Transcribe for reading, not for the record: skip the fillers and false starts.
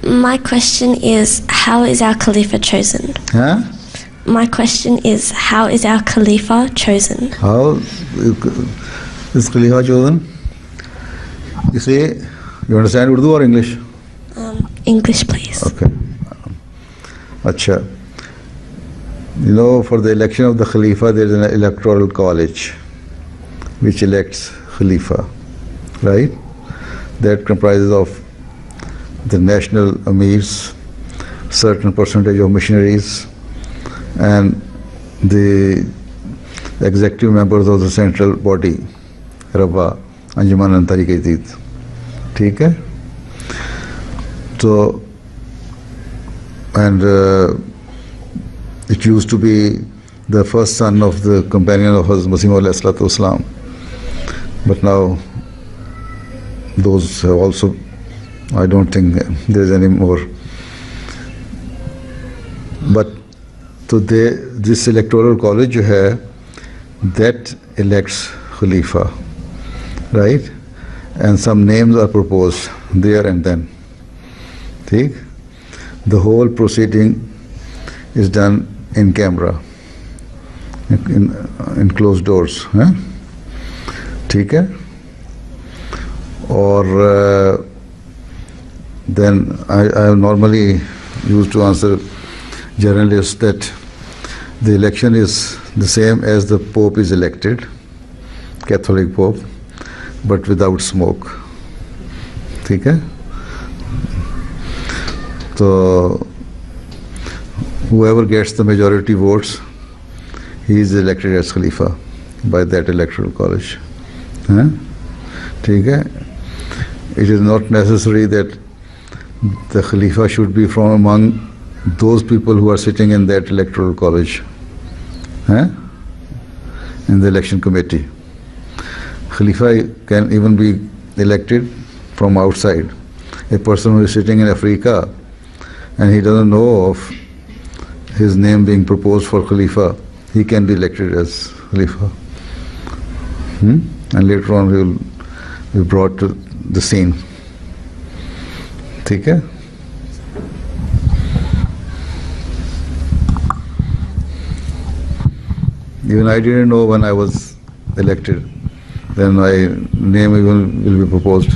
My question is, how is our Khalifa chosen? Huh? My question is, how is our Khalifa chosen? How is Khalifa chosen? You say, you understand Urdu or English? English, please. Okay. Acha. You know, for the election of the Khalifa, there is an electoral college which elects Khalifa, right? That comprises of the national amirs, certain percentage of missionaries, and the executive members of the central body, Rabba, Anjuman and Tariq-e-Deeth. ठीक है? So, and it used to be the first son of the companion of Hazrat Masih alayhi salatu wasalam. But now those have also, I don't think there is any more. But so this electoral college that elects Khalifa, right? And some names are proposed there and then. ठीक? The whole proceeding is done in camera, in closed doors. ठीक है? Or then I normally used to answer journalists that the election is the same as the Pope is elected, Catholic Pope, but without smoke. ठीक है? So whoever gets the majority votes, he is elected as Khalifa by that electoral college. ठीक है? It is not necessary that the Khalifa should be from among those people who are sitting in that electoral college, in the election committee. Khalifa can even be elected from outside. A person who is sitting in Africa and he doesn't know of his name being proposed for Khalifa, he can be elected as Khalifa. And later on he will be brought to the scene. ठीक है? Even I didn't know when I was elected. Then my name even will be proposed.